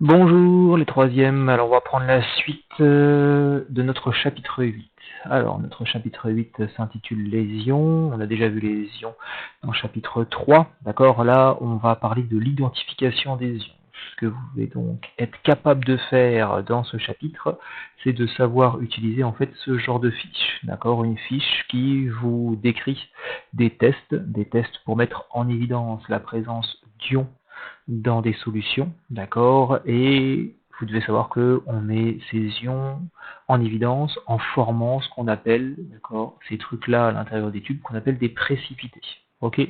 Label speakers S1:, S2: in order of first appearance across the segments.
S1: Bonjour les troisièmes, alors on va prendre la suite de notre chapitre 8. Alors notre chapitre 8 s'intitule les ions, on a déjà vu les ions dans le chapitre 3, d'accord. Là on va parler de l'identification des ions. Ce que vous devez donc être capable de faire dans ce chapitre, c'est de savoir utiliser en fait ce genre de fiche, d'accord. Une fiche qui vous décrit des tests pour mettre en évidence la présence d'ions dans des solutions, d'accord, et vous devez savoir qu'on met ces ions en évidence en formant ce qu'on appelle, d'accord, ces trucs-là à l'intérieur des tubes qu'on appelle des précipités, ok.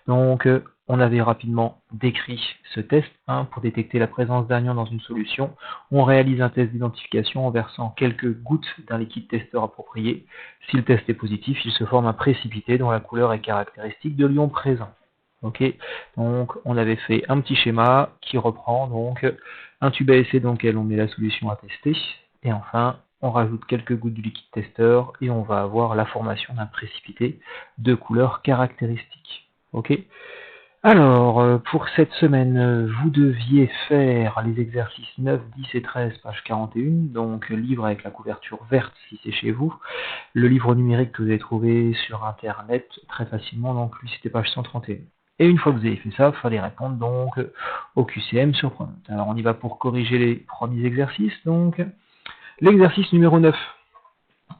S1: Donc, on avait rapidement décrit ce test, pour détecter la présence d'un ion dans une solution. On réalise un test d'identification en versant quelques gouttes d'un liquide testeur approprié. Si le test est positif, il se forme un précipité dont la couleur est caractéristique de l'ion présent. Ok, donc on avait fait un petit schéma qui reprend donc un tube à essai dans lequel on met la solution à tester, et enfin on rajoute quelques gouttes du liquide testeur et on va avoir la formation d'un précipité de couleur caractéristique. Ok. Alors, pour cette semaine, vous deviez faire les exercices 9, 10 et 13, page 41, donc livre avec la couverture verte si c'est chez vous, le livre numérique que vous avez trouvé sur internet très facilement, donc lui c'était page 131. Et une fois que vous avez fait ça, il fallait répondre donc au QCM sur Pronote. Alors on y va pour corriger les premiers exercices. Donc l'exercice numéro 9.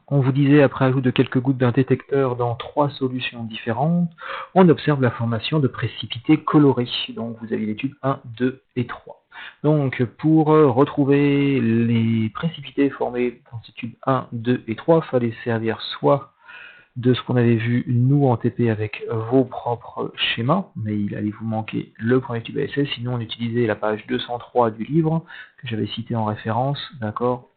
S1: On vous disait, après ajout de quelques gouttes d'un détecteur dans 3 solutions différentes, on observe la formation de précipités colorés. Donc vous avez les tubes 1, 2 et 3. Donc pour retrouver les précipités formés dans ces tubes 1, 2 et 3, il fallait servir soit de ce qu'on avait vu nous en TP avec vos propres schémas, mais il allait vous manquer le premier tube ASS, sinon on utilisait la page 203 du livre, que j'avais cité en référence, d'accord.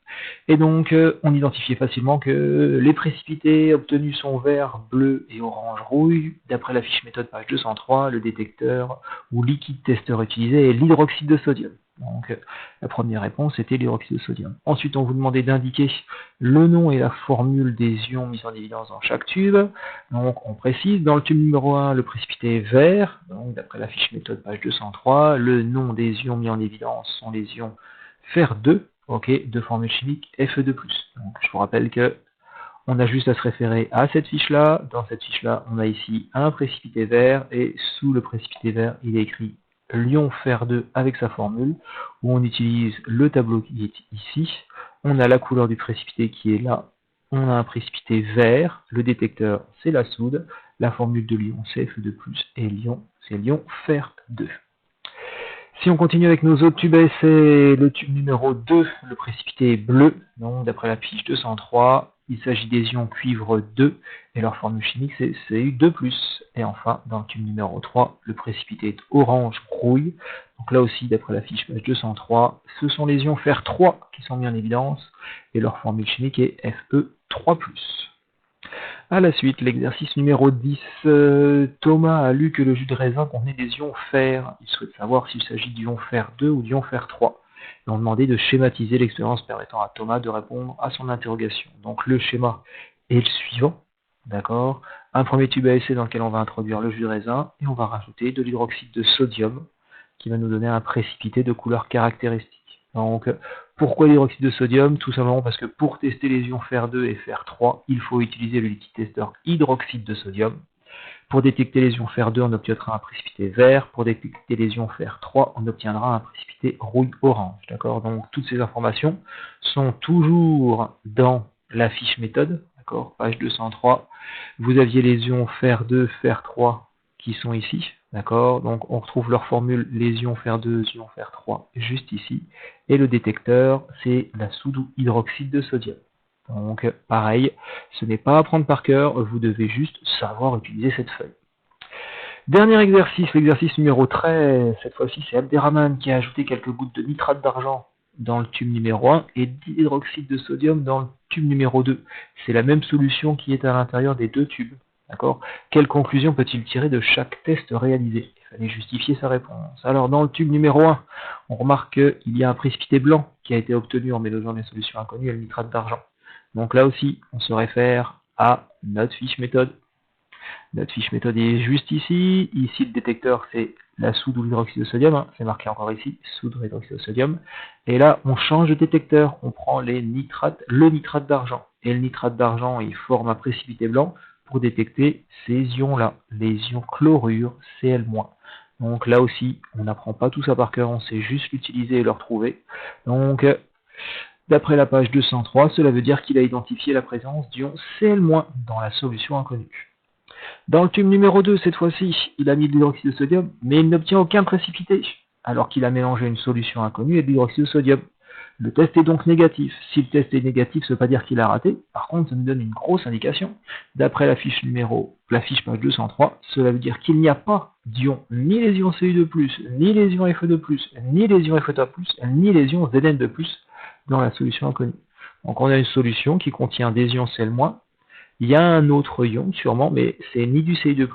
S1: Et donc on identifiait facilement que les précipités obtenus sont vert, bleu et orange rouille. D'après la fiche méthode page 203, le détecteur ou liquide testeur utilisé est l'hydroxyde de sodium. Donc la première réponse était l'hydroxyde de sodium. Ensuite, on vous demandait d'indiquer le nom et la formule des ions mis en évidence dans chaque tube. Donc on précise, dans le tube numéro 1, le précipité est vert. Donc d'après la fiche méthode page 203, le nom des ions mis en évidence sont les ions Fer2, ok, de formule chimique Fe2+. Donc je vous rappelle que on a juste à se référer à cette fiche-là. Dans cette fiche-là, on a ici un précipité vert, et sous le précipité vert, il est écrit l'ion Fer2 avec sa formule, où on utilise le tableau qui est ici. On a la couleur du précipité qui est là. On a un précipité vert. Le détecteur, c'est la soude. La formule de l'ion, c'est Fe2+, et l'ion, c'est l'ion Fer2. Si on continue avec nos autres tubes à essai, le tube numéro 2, le précipité est bleu, donc d'après la fiche 203, il s'agit des ions cuivre 2, et leur formule chimique c'est Cu2+. Et enfin, dans le tube numéro 3, le précipité est orange rouille, donc là aussi, d'après la fiche page 203, ce sont les ions Fer3 qui sont mis en évidence, et leur formule chimique est Fe3+. À la suite, l'exercice numéro 10. Thomas a lu que le jus de raisin contenait des ions fer. Il souhaite savoir s'il s'agit d'ion Fer2 ou d'ion Fer3. Et on demandait de schématiser l'expérience permettant à Thomas de répondre à son interrogation. Donc le schéma est le suivant. D'accord. Un premier tube à essai dans lequel on va introduire le jus de raisin et on va rajouter de l'hydroxyde de sodium qui va nous donner un précipité de couleur caractéristique. Donc, pourquoi l'hydroxyde de sodium? Tout simplement parce que pour tester les ions Fer2 et Fer3, il faut utiliser le liquide testeur hydroxyde de sodium. Pour détecter les ions Fer2, on obtiendra un précipité vert. Pour détecter les ions Fer3, on obtiendra un précipité rouille-orange. D'accord. Donc, toutes ces informations sont toujours dans la fiche méthode. D'accord. Page 203. Vous aviez les ions Fer2, Fer3 qui sont ici. D'accord. Donc, on retrouve leur formule, les ions Fer2, ions Fer3, juste ici. Et le détecteur, c'est la soude hydroxyde de sodium. Donc, pareil, ce n'est pas à apprendre par cœur, vous devez juste savoir utiliser cette feuille. Dernier exercice, l'exercice numéro 13. Cette fois-ci, c'est Abderrahman qui a ajouté quelques gouttes de nitrate d'argent dans le tube numéro 1 et d'hydroxyde de sodium dans le tube numéro 2. C'est la même solution qui est à l'intérieur des deux tubes. D'accord. Quelle conclusion peut-il tirer de chaque test réalisé? Il fallait justifier sa réponse. Alors, dans le tube numéro 1, on remarque qu'il y a un précipité blanc qui a été obtenu en mélangeant les solutions inconnues et le nitrate d'argent. Donc là aussi, on se réfère à notre fiche méthode. Notre fiche méthode est juste ici. Ici, le détecteur, c'est la soude ou l'hydroxyde de sodium, hein, c'est marqué encore ici, soude ou hydroxyde de sodium. Et là, on change de détecteur, on prend le nitrate d'argent. Et le nitrate d'argent, il forme un précipité blanc pour détecter ces ions-là, les ions chlorure, Cl-. Donc là aussi, on n'apprend pas tout ça par cœur, on sait juste l'utiliser et le retrouver. Donc, d'après la page 203, cela veut dire qu'il a identifié la présence d'ion Cl- dans la solution inconnue. Dans le tube numéro 2, cette fois-ci, il a mis de l'hydroxyde de sodium, mais il n'obtient aucun précipité, alors qu'il a mélangé une solution inconnue et de l'hydroxyde de sodium. Le test est donc négatif. Si le test est négatif, ça ne veut pas dire qu'il a raté. Par contre, ça nous donne une grosse indication. D'après la fiche page 203, cela veut dire qu'il n'y a pas d'ion, ni les ions Cu2+, ni les ions Fe2+, ni les ions Fe3+, ni les ions Zn2+, dans la solution inconnue. Donc on a une solution qui contient des ions Cl-. Il y a un autre ion, sûrement, mais c'est ni du Ci2+,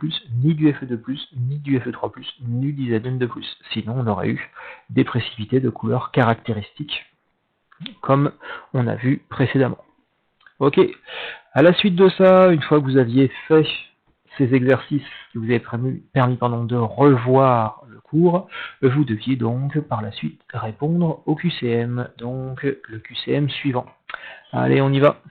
S1: ni du Fe2+, ni du Fe3+, ni du Zn2+. Sinon, on aurait eu des précipités de couleur caractéristique, comme on a vu précédemment. Ok, à la suite de ça, une fois que vous aviez fait ces exercices qui vous avaient permis de revoir le cours, vous deviez donc par la suite répondre au QCM, donc le QCM suivant. Allez, on y va.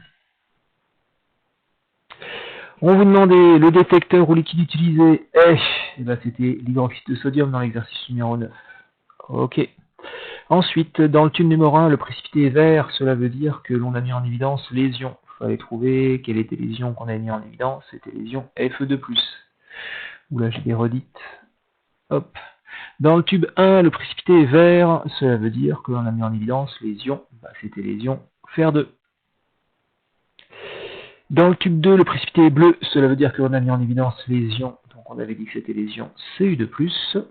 S1: On vous demandait le détecteur ou liquide utilisé, et ben c'était l'hydroxyde de sodium dans l'exercice numéro 9. Ok. Ensuite, dans le tube numéro 1, le précipité est vert, cela veut dire que l'on a mis en évidence les ions. Il fallait trouver quels étaient les ions qu'on avait mis en évidence, c'était les ions Fe2+. Oula, j'ai des redites. Hop. Dans le tube 1, le précipité est vert, cela veut dire que l'on a mis en évidence les ions, c'était les ions Fer2. Dans le tube 2, le précipité est bleu, cela veut dire qu'on a mis en évidence les ions, donc on avait dit que c'était les ions Cu2+,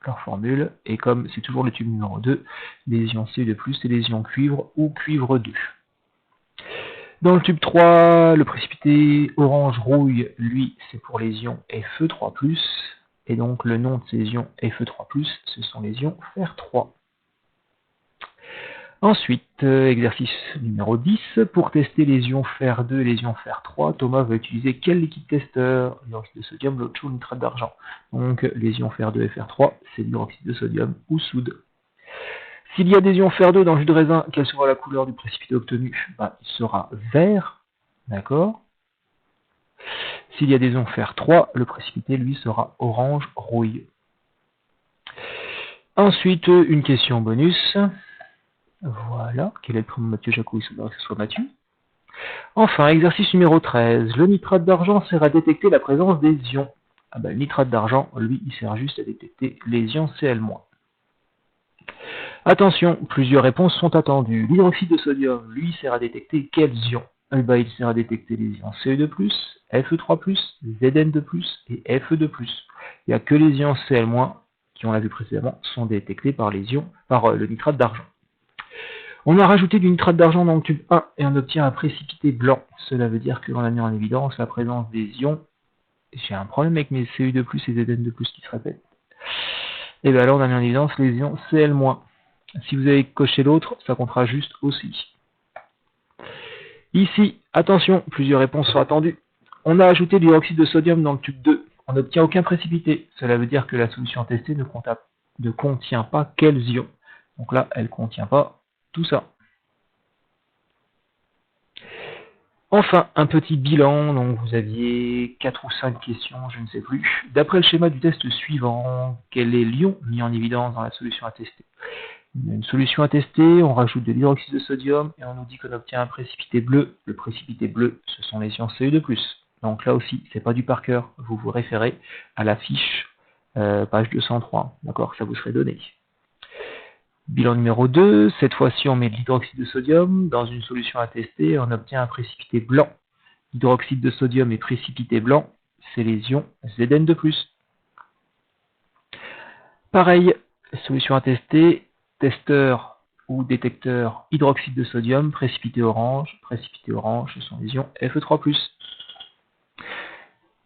S1: leur formule, et comme c'est toujours le tube numéro 2, les ions Cu2+, c'est les ions cuivre ou cuivre 2. Dans le tube 3, le précipité orange-rouille, lui, c'est pour les ions Fe3+, et donc le nom de ces ions Fe3+, ce sont les ions Fer3. Ensuite, exercice numéro 10, pour tester les ions Fer2 et les ions Fer3, Thomas va utiliser quel liquide testeur? L'hydroxyde de sodium, l'eau de chaude, nitrate d'argent. Donc les ions Fer2 et Fer3, c'est l'hydroxyde de sodium ou soude. S'il y a des ions Fer2 dans le jus de raisin, quelle sera la couleur du précipité obtenu? Il sera vert, d'accord? S'il y a des ions Fer3, le précipité, lui, sera orange-rouille. Ensuite, une question bonus. Voilà, quel est le prénom de Mathieu Jacou? Il faudra que ce soit Mathieu. Enfin, exercice numéro 13. Le nitrate d'argent sert à détecter la présence des ions. Le nitrate d'argent, lui, il sert juste à détecter les ions Cl-. Attention, plusieurs réponses sont attendues. L'hydroxyde de sodium, lui, sert à détecter quels ions? Il sert à détecter les ions Cu2+, Fe3+, Zn2+, et Fe2+. Il n'y a que les ions Cl-, qui on l'a vu précédemment, sont détectés par le nitrate d'argent. On a rajouté du nitrate d'argent dans le tube 1 et on obtient un précipité blanc. Cela veut dire que l'on a mis en évidence la présence des ions. J'ai un problème avec mes Cu2+, et Zn2+, qui se répètent. Et bien là, on a mis en évidence les ions Cl-. Si vous avez coché l'autre, ça comptera juste aussi. Ici, attention, plusieurs réponses sont attendues. On a ajouté de l'hydroxyde de sodium dans le tube 2. On n'obtient aucun précipité. Cela veut dire que la solution testée ne contient pas quels ions. Donc là, elle ne contient pas tout ça. Enfin, un petit bilan, donc vous aviez 4 ou 5 questions, je ne sais plus. D'après le schéma du test suivant, quel est l'ion mis en évidence dans la solution à tester? On a une solution à tester, on rajoute de l'hydroxyde de sodium et on nous dit qu'on obtient un précipité bleu. Le précipité bleu, ce sont les ions Cu2+. Donc là aussi, c'est pas du par cœur, vous vous référez à la fiche page 203, d'accord, ça vous serait donné. Bilan numéro 2, cette fois-ci on met de l'hydroxyde de sodium dans une solution à tester et on obtient un précipité blanc. L'hydroxyde de sodium et précipité blanc, c'est les ions Zn2+. Pareil, solution à tester, testeur ou détecteur hydroxyde de sodium, précipité orange, ce sont les ions Fe3+.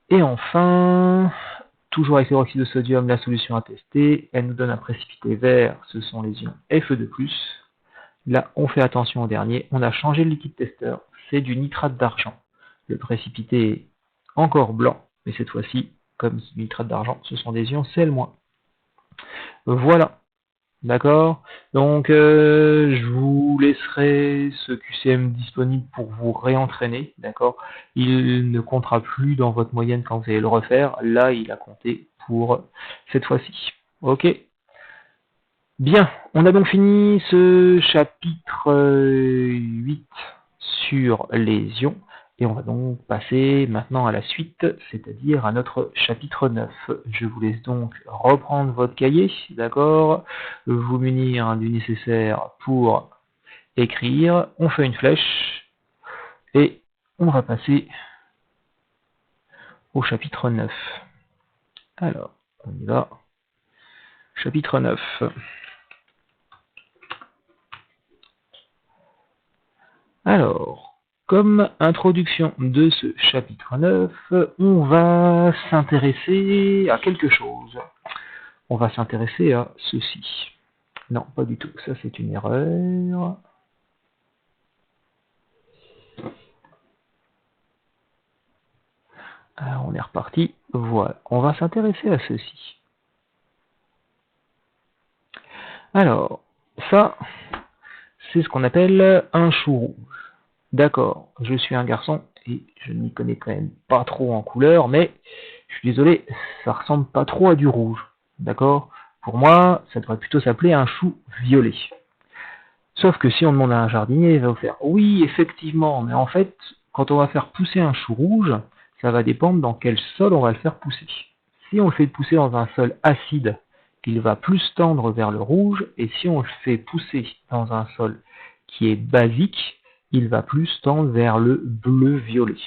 S1: Et enfin, toujours avec l'hydroxyde de sodium, la solution à tester, elle nous donne un précipité vert, ce sont les ions Fe2+. Là, on fait attention au dernier, on a changé le liquide testeur, c'est du nitrate d'argent. Le précipité est encore blanc, mais cette fois-ci, comme nitrate d'argent, ce sont des ions Cl-. Voilà. D'accord. Donc, je vous laisserai ce QCM disponible pour vous réentraîner. D'accord. Il ne comptera plus dans votre moyenne quand vous allez le refaire. Là, il a compté pour cette fois-ci. Ok. Bien. On a donc fini ce chapitre 8 sur les ions. Et on va donc passer maintenant à la suite, c'est-à-dire à notre chapitre 9. Je vous laisse donc reprendre votre cahier, d'accord, vous munir du nécessaire pour écrire. On fait une flèche et on va passer au chapitre 9. Alors, on y va. Chapitre 9. Alors, comme introduction de ce chapitre 9, on va s'intéresser à quelque chose. On va s'intéresser à ceci. Non, pas du tout. Ça, c'est une erreur. Alors, on est reparti. Voilà. On va s'intéresser à ceci. Alors, ça, c'est ce qu'on appelle un chou rouge. D'accord, je suis un garçon et je n'y connais quand même pas trop en couleur, mais je suis désolé, ça ressemble pas trop à du rouge. D'accord? Pour moi, ça devrait plutôt s'appeler un chou violet. Sauf que si on demande à un jardinier, il va vous faire oui, effectivement, mais en fait, quand on va faire pousser un chou rouge, ça va dépendre dans quel sol on va le faire pousser. Si on le fait pousser dans un sol acide, il va plus tendre vers le rouge, et si on le fait pousser dans un sol qui est basique, il va plus tendre vers le bleu-violet.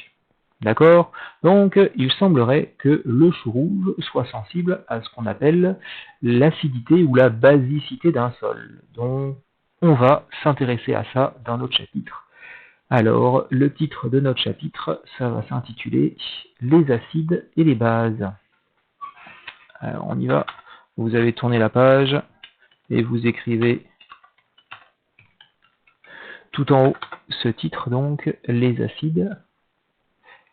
S1: D'accord? Donc, il semblerait que le chou rouge soit sensible à ce qu'on appelle l'acidité ou la basicité d'un sol. Donc, on va s'intéresser à ça dans notre chapitre. Alors, le titre de notre chapitre, ça va s'intituler « Les acides et les bases ». Alors, on y va. Vous avez tourné la page et vous écrivez tout en haut ce titre, donc « Les acides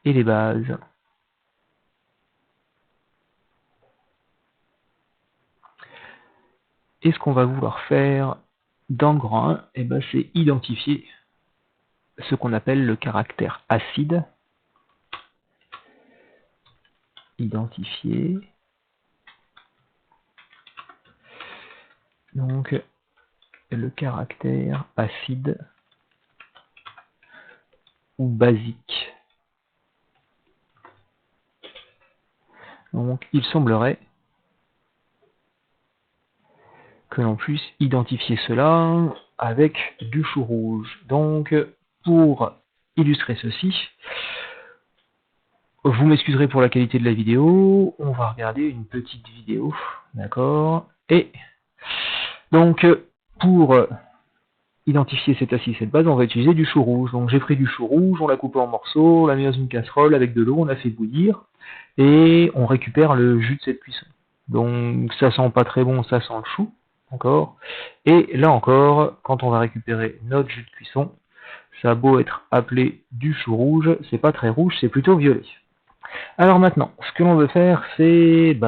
S1: et les bases ». Et ce qu'on va vouloir faire dans le grand 1, eh ben, c'est identifier ce qu'on appelle le caractère acide. Identifier. Donc, le caractère acide ou basique. Donc, il semblerait que l'on puisse identifier cela avec du chou rouge. Donc, pour illustrer ceci, vous m'excuserez pour la qualité de la vidéo, on va regarder une petite vidéo, d'accord? Et donc, pour identifier cet acide, cette base, on va utiliser du chou rouge. Donc j'ai pris du chou rouge, on l'a coupé en morceaux, on l'a mis dans une casserole avec de l'eau, on l'a fait bouillir, et on récupère le jus de cette cuisson. Donc ça sent pas très bon, ça sent le chou, d'accord? Et là encore, quand on va récupérer notre jus de cuisson, ça a beau être appelé du chou rouge, c'est pas très rouge, c'est plutôt violet. Alors maintenant, ce que l'on veut faire, c'est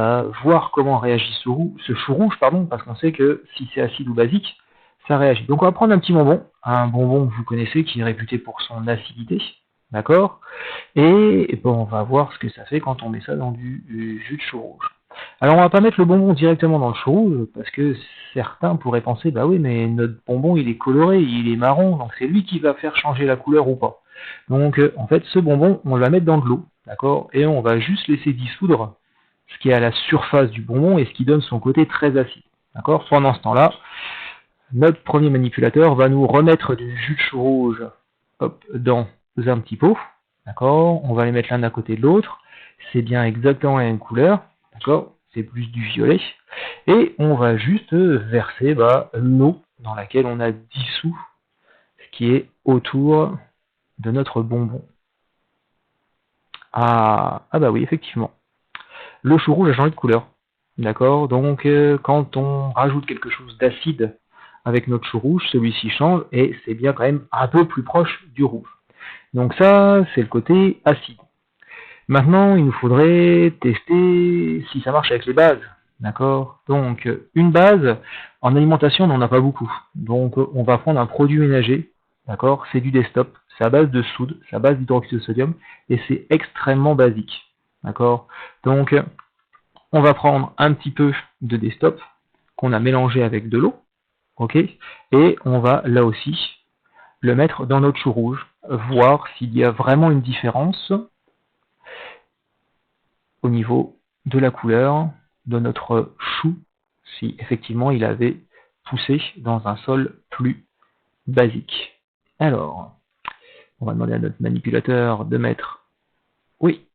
S1: voir comment réagit ce chou rouge, parce qu'on sait que si c'est acide ou basique, ça réagit. Donc on va prendre un petit bonbon, un bonbon que vous connaissez, qui est réputé pour son acidité, d'accord? Et on va voir ce que ça fait quand on met ça dans du jus de chou rouge. Alors on va pas mettre le bonbon directement dans le chou rouge, parce que certains pourraient penser, bah oui, mais notre bonbon il est coloré, il est marron, donc c'est lui qui va faire changer la couleur ou pas. Donc en fait ce bonbon, on va mettre dans de l'eau, d'accord? Et on va juste laisser dissoudre ce qui est à la surface du bonbon et ce qui donne son côté très acide. D'accord? Pendant ce temps-là, notre premier manipulateur va nous remettre du jus de chou rouge dans un petit pot. D'accord? On va les mettre l'un à côté de l'autre. C'est bien exactement la même couleur. D'accord? C'est plus du violet. Et on va juste verser l'eau dans laquelle on a dissous ce qui est autour de notre bonbon. Ah bah oui, effectivement. Le chou rouge a changé de couleur. D'accord? Donc, quand on rajoute quelque chose d'acide avec notre chou rouge, celui-ci change et c'est bien quand même un peu plus proche du rouge. Donc ça, c'est le côté acide. Maintenant, il nous faudrait tester si ça marche avec les bases. D'accord? Donc, une base, en alimentation, on n'en a pas beaucoup. Donc, on va prendre un produit ménager, d'accord? C'est du desktop, c'est à base de soude, c'est à base d'hydroxyde de sodium, et c'est extrêmement basique. D'accord? Donc, on va prendre un petit peu de desktop qu'on a mélangé avec de l'eau, ok? Et on va, là aussi, le mettre dans notre chou rouge, voir s'il y a vraiment une différence au niveau de la couleur de notre chou, si effectivement il avait poussé dans un sol plus basique. Alors, on va demander à notre manipulateur de mettre, oui,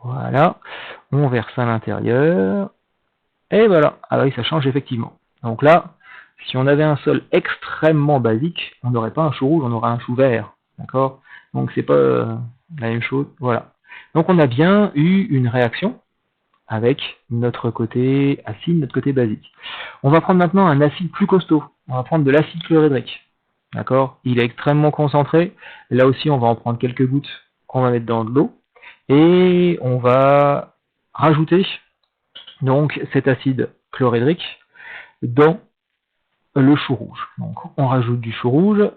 S1: voilà, on verse à l'intérieur, et voilà, ah oui, ça change effectivement. Donc là, si on avait un sol extrêmement basique, on n'aurait pas un chou rouge, on aurait un chou vert, d'accord? Donc c'est pas la même chose, voilà. Donc on a bien eu une réaction avec notre côté acide, notre côté basique. On va prendre maintenant un acide plus costaud. On va prendre de l'acide chlorhydrique. D'accord? Il est extrêmement concentré. Là aussi, on va en prendre quelques gouttes qu'on va mettre dans de l'eau. Et on va rajouter donc cet acide chlorhydrique dans le chou rouge. Donc on rajoute du chou rouge,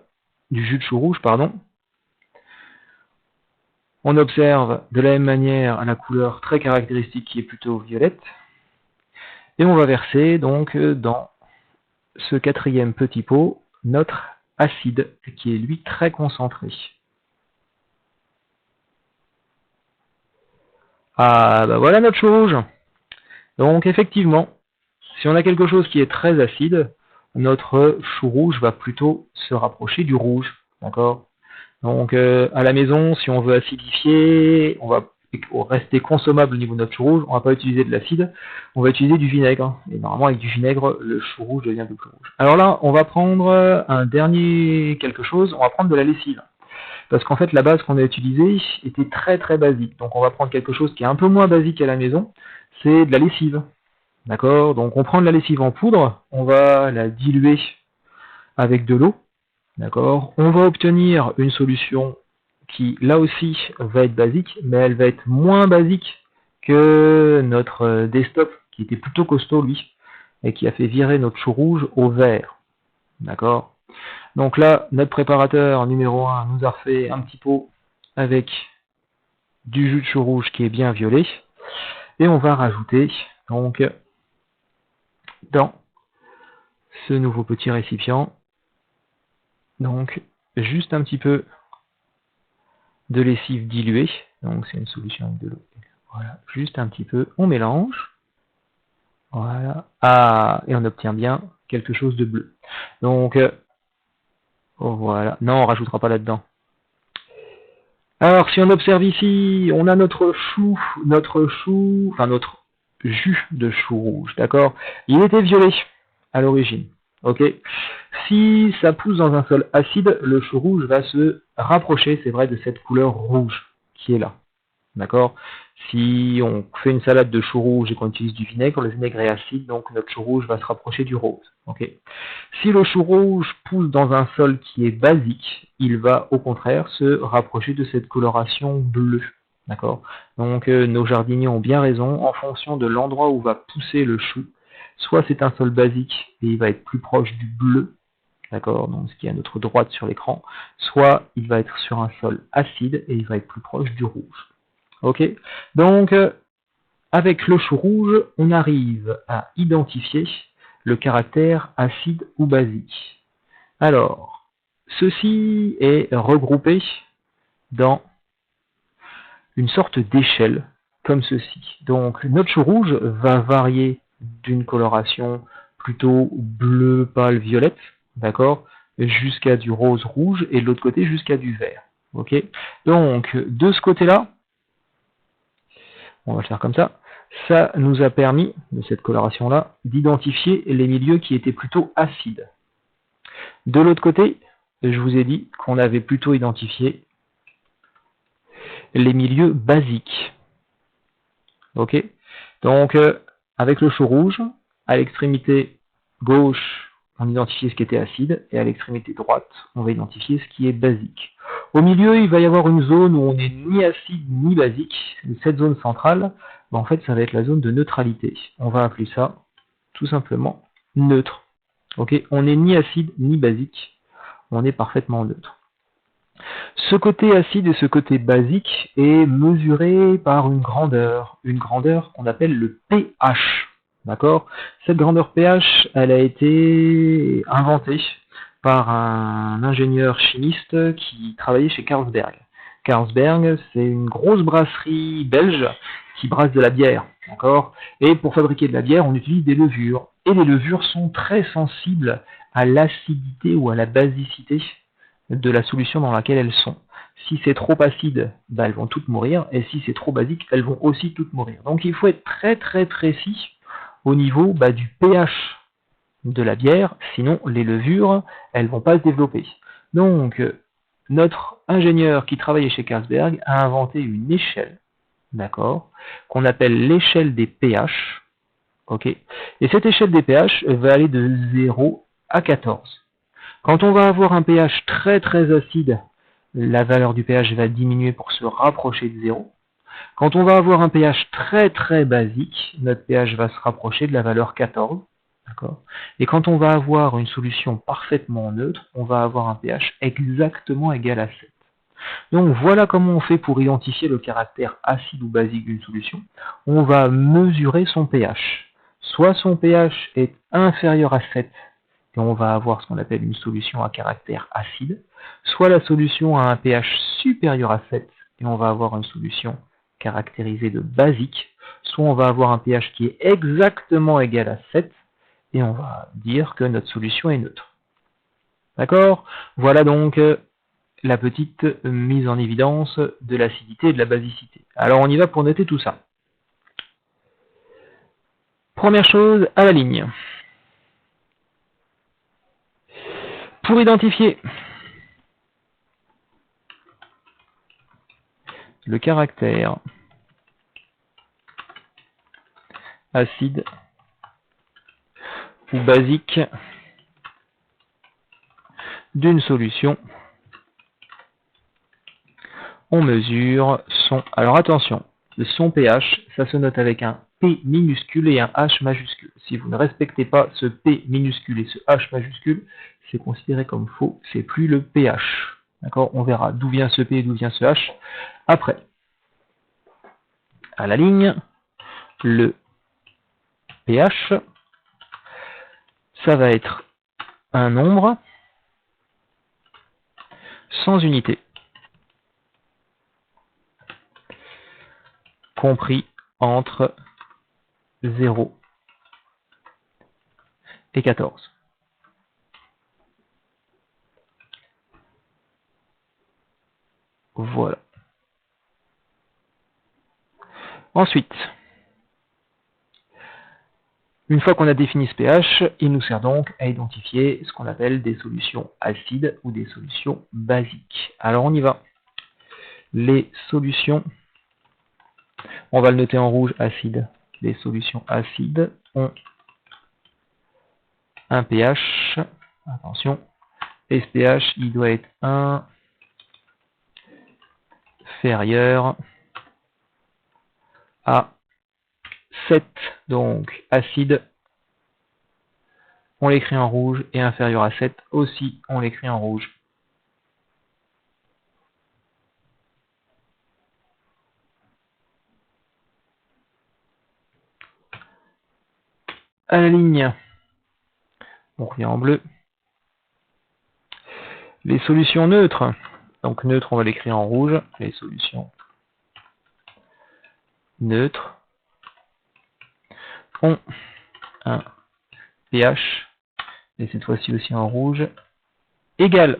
S1: du jus de chou rouge, pardon. On observe de la même manière la couleur très caractéristique qui est plutôt violette. Et on va verser donc dans ce quatrième petit pot notre acide qui est lui très concentré. Ah bah voilà notre chou rouge. Donc effectivement, si on a quelque chose qui est très acide, notre chou rouge va plutôt se rapprocher du rouge. D'accord? Donc à la maison, si on veut acidifier, on va rester consommable au niveau de notre chou rouge, on ne va pas utiliser de l'acide, on va utiliser du vinaigre. Et normalement avec du vinaigre, le chou rouge devient plus rouge. Alors là, on va prendre un dernier quelque chose, on va prendre de la lessive. Parce qu'en fait, la base qu'on a utilisée était très très basique. Donc on va prendre quelque chose qui est un peu moins basique à la maison, c'est de la lessive. D'accord? Donc on prend de la lessive en poudre, on va la diluer avec de l'eau. D'accord? On va obtenir une solution qui, là aussi, va être basique, mais elle va être moins basique que notre desktop, qui était plutôt costaud, lui, et qui a fait virer notre chou rouge au vert. D'accord? Donc là, notre préparateur numéro 1 nous a refait un petit pot avec du jus de chou rouge qui est bien violet. Et on va rajouter, donc, dans ce nouveau petit récipient, donc, juste un petit peu de lessive diluée. Donc c'est une solution avec de l'eau. Voilà, juste un petit peu, on mélange. Voilà. Ah, et on obtient bien quelque chose de bleu. Donc voilà. Non, on rajoutera pas là-dedans. Alors si on observe ici, on a notre jus de chou rouge, d'accord? Il était violet à l'origine. Ok. Si ça pousse dans un sol acide, le chou rouge va se rapprocher, c'est vrai, de cette couleur rouge qui est là. D'accord? Si on fait une salade de chou rouge et qu'on utilise du vinaigre, le vinaigre est acide, donc notre chou rouge va se rapprocher du rose. Okay? Si le chou rouge pousse dans un sol qui est basique, il va au contraire se rapprocher de cette coloration bleue. D'accord? Donc nos jardiniers ont bien raison, en fonction de l'endroit où va pousser le chou, soit c'est un sol basique et il va être plus proche du bleu, d'accord, donc ce qui est à notre droite sur l'écran, soit il va être sur un sol acide et il va être plus proche du rouge. Ok, donc avec le chou rouge, on arrive à identifier le caractère acide ou basique. Alors, ceci est regroupé dans une sorte d'échelle, comme ceci. Donc notre chou rouge va varier d'une coloration plutôt bleu pâle violette, d'accord, jusqu'à du rose rouge et de l'autre côté jusqu'à du vert. Ok, donc de ce côté-là, on va le faire comme ça, ça nous a permis, de cette coloration-là, d'identifier les milieux qui étaient plutôt acides. De l'autre côté, je vous ai dit qu'on avait plutôt identifié les milieux basiques. Ok? Donc, avec le chou rouge, à l'extrémité gauche, on identifiait ce qui était acide, et à l'extrémité droite, on va identifier ce qui est basique. Au milieu, il va y avoir une zone où on n'est ni acide ni basique. Cette zone centrale, en fait, ça va être la zone de neutralité. On va appeler ça tout simplement neutre. Ok, on n'est ni acide ni basique, on est parfaitement neutre. Ce côté acide et ce côté basique est mesuré par une grandeur qu'on appelle le pH. D'accord? Cette grandeur pH, elle a été inventée par un ingénieur chimiste qui travaillait chez Carlsberg. Carlsberg, c'est une grosse brasserie belge qui brasse de la bière. D'accord? Et pour fabriquer de la bière, on utilise des levures. Et les levures sont très sensibles à l'acidité ou à la basicité de la solution dans laquelle elles sont. Si c'est trop acide, elles vont toutes mourir, et si c'est trop basique, elles vont aussi toutes mourir. Donc il faut être très très précis au niveau du pH de la bière, sinon les levures, elles vont pas se développer. Donc notre ingénieur qui travaillait chez Carlsberg a inventé une échelle, d'accord, qu'on appelle l'échelle des pH, ok, et cette échelle des pH va aller de 0 à 14. Quand on va avoir un pH très très acide, la valeur du pH va diminuer pour se rapprocher de 0. Quand on va avoir un pH très très basique, notre pH va se rapprocher de la valeur 14. Et quand on va avoir une solution parfaitement neutre, on va avoir un pH exactement égal à 7. Donc voilà comment on fait pour identifier le caractère acide ou basique d'une solution. On va mesurer son pH. Soit son pH est inférieur à 7, et on va avoir ce qu'on appelle une solution à caractère acide, soit la solution a un pH supérieur à 7, et on va avoir une solution caractérisée de basique, soit on va avoir un pH qui est exactement égal à 7, et on va dire que notre solution est neutre. D'accord? Voilà donc la petite mise en évidence de l'acidité et de la basicité. Alors on y va pour noter tout ça. Première chose, à la ligne. Pour identifier le caractère acide ou basique d'une solution, on mesure son... Alors attention, son pH, ça se note avec un P minuscule et un H majuscule. Si vous ne respectez pas ce P minuscule et ce H majuscule, c'est considéré comme faux, c'est plus le pH. D'accord? On verra d'où vient ce P et d'où vient ce H après. À la ligne, le pH, ça va être un nombre sans unité, compris entre 0 et 14. Voilà. Ensuite, une fois qu'on a défini ce pH, il nous sert donc à identifier ce qu'on appelle des solutions acides ou des solutions basiques. Alors on y va. Les solutions, on va le noter en rouge, acide. Les solutions acides ont un pH, attention, et ce pH, il doit être inférieur à 7. Donc acide, on l'écrit en rouge, et inférieur à 7 aussi, on l'écrit en rouge. À la ligne, on revient en bleu. Les solutions neutres, donc neutre, on va l'écrire en rouge. Les solutions neutres ont un pH, et cette fois-ci aussi en rouge, égal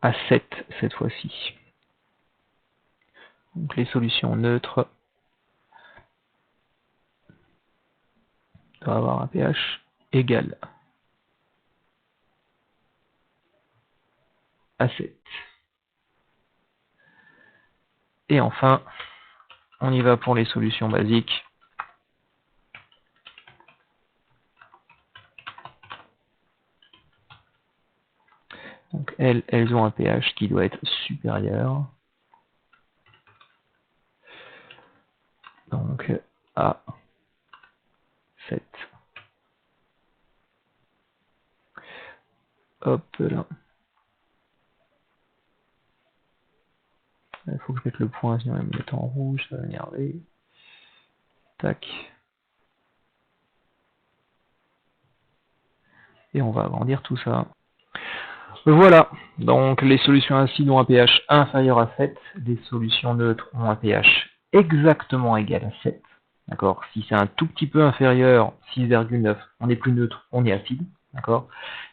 S1: à 7 cette fois-ci. Donc les solutions neutres doivent avoir un pH égal à 7. Et enfin, on y va pour les solutions basiques. elles ont un pH qui doit être supérieur. Donc à 7. Hop là. Il faut que je mette le point, sinon il va me mettre en rouge, ça va m'énerver. Tac. Et on va agrandir tout ça. Voilà, donc les solutions acides ont un pH inférieur à 7, les solutions neutres ont un pH exactement égal à 7. D'accord. Si c'est un tout petit peu inférieur, 6,9, on est plus neutre, on est acide. D'accord.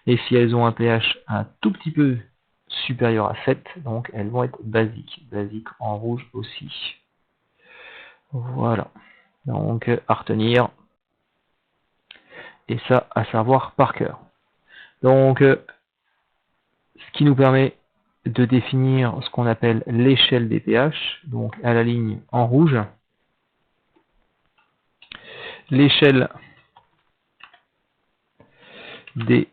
S1: Et si elles ont un pH un tout petit peu supérieur à 7, donc elles vont être basiques. Basiques en rouge aussi. Voilà. Donc à retenir. Et ça à savoir par cœur. Donc ce qui nous permet de définir ce qu'on appelle l'échelle des pH, donc à la ligne en rouge. L'échelle des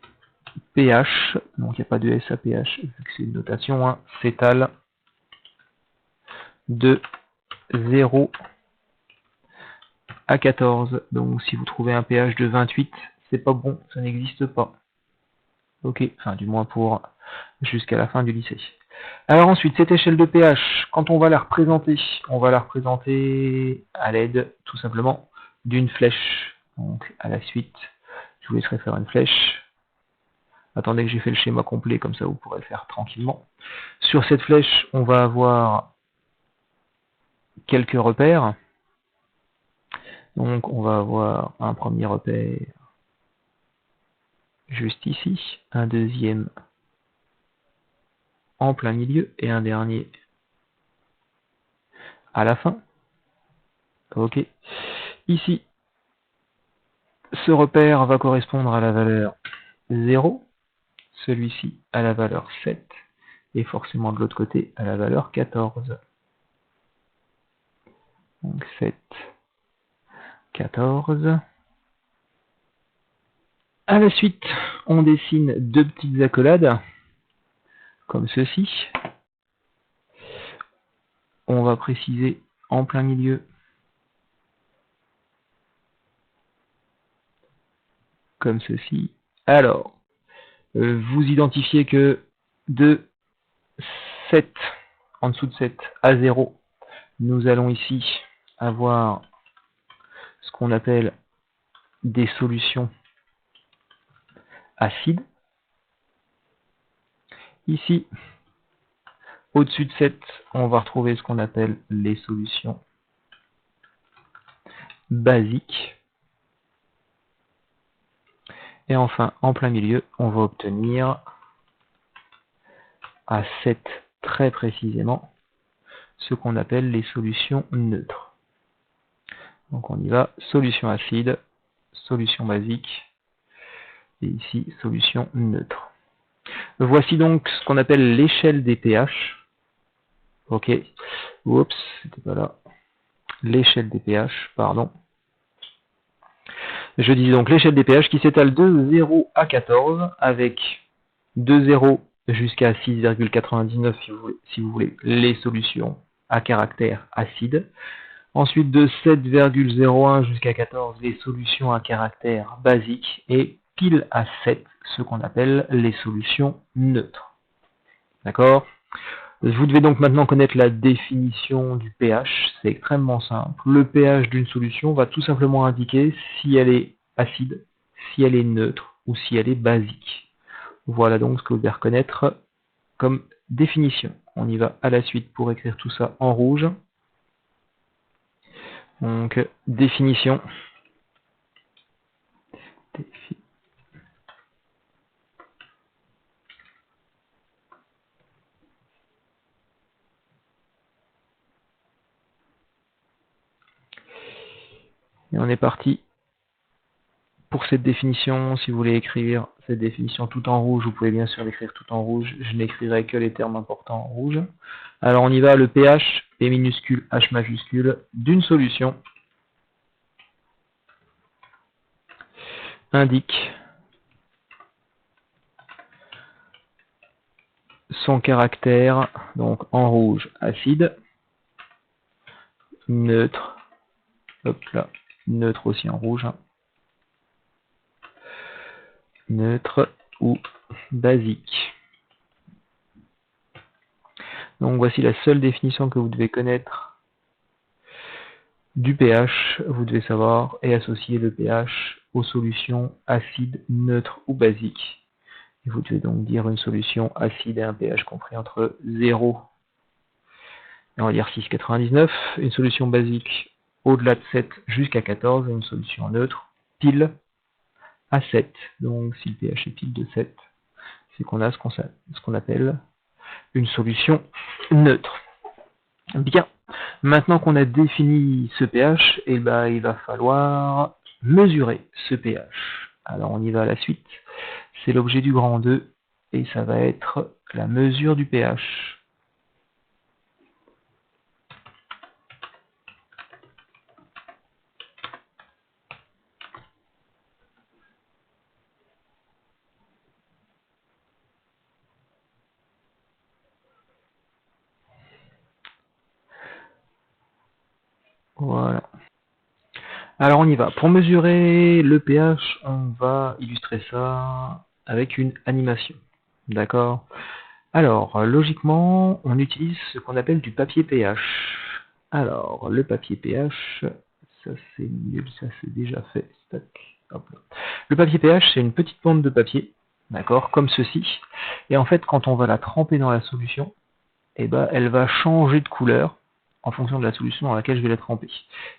S1: pH, donc il n'y a pas de SAPH, vu que c'est une notation, hein, s'étale de 0 à 14. Donc si vous trouvez un pH de 28, c'est pas bon, ça n'existe pas. Ok, enfin du moins pour jusqu'à la fin du lycée. Alors ensuite, cette échelle de pH, quand on va la représenter à l'aide tout simplement d'une flèche. Donc à la suite, je vous laisserai faire une flèche. Attendez que j'ai fait le schéma complet, comme ça vous pourrez le faire tranquillement. Sur cette flèche, on va avoir quelques repères. Donc on va avoir un premier repère juste ici, un deuxième en plein milieu et un dernier à la fin. Ok. Ici, ce repère va correspondre à la valeur 0, celui-ci à la valeur 7 et forcément de l'autre côté à la valeur 14. Donc 7, 14. À la suite, on dessine deux petites accolades, comme ceci. On va préciser en plein milieu, comme ceci. Alors, vous identifiez que de 7, en dessous de 7 à 0, nous allons ici avoir ce qu'on appelle des solutions acides. Ici, au-dessus de 7, on va retrouver ce qu'on appelle les solutions basiques. Et enfin, en plein milieu, on va obtenir à 7 très précisément ce qu'on appelle les solutions neutres. Donc on y va, solution acide, solution basique, et ici, solution neutre. Voici donc ce qu'on appelle l'échelle des pH. Ok, oups, c'était pas là. L'échelle des pH, pardon. Je dis donc l'échelle des pH qui s'étale de 0 à 14 avec de 0 jusqu'à 6,99 si vous voulez les solutions à caractère acide. Ensuite de 7,01 jusqu'à 14 les solutions à caractère basique et pile à 7 ce qu'on appelle les solutions neutres. D'accord ? Vous devez donc maintenant connaître la définition du pH, c'est extrêmement simple. Le pH d'une solution va tout simplement indiquer si elle est acide, si elle est neutre ou si elle est basique. Voilà donc ce que vous devez reconnaître comme définition. On y va à la suite pour écrire tout ça en rouge. Donc, définition. Et on est parti pour cette définition. Si vous voulez écrire cette définition tout en rouge, vous pouvez bien sûr l'écrire tout en rouge. Je n'écrirai que les termes importants en rouge. Alors on y va, le pH, P minuscule, H majuscule, d'une solution indique son caractère, donc en rouge, acide, neutre, hop là, neutre aussi en rouge, hein, neutre ou basique. Donc voici la seule définition que vous devez connaître du pH. Vous devez savoir et associer le pH aux solutions acides, neutres ou basiques. Et vous devez donc dire une solution acide à un pH compris entre 0 et on va dire 6,99. Une solution basique au-delà de 7 jusqu'à 14. Et une solution neutre pile à 7. Donc si le pH est pile de 7, c'est qu'on a ce qu'on appelle une solution neutre. Bien, maintenant qu'on a défini ce pH, il va falloir mesurer ce pH. Alors on y va à la suite. C'est l'objet du grand 2 et ça va être la mesure du pH. Voilà. Alors on y va. Pour mesurer le pH, on va illustrer ça avec une animation. D'accord? Alors, logiquement, on utilise ce qu'on appelle du papier pH. Alors, le papier pH, ça c'est nul, ça c'est déjà fait. Tac. Hop là. Le papier pH, c'est une petite bande de papier, d'accord, comme ceci. Et en fait, quand on va la tremper dans la solution, elle va changer de couleur en fonction de la solution dans laquelle je vais la tremper.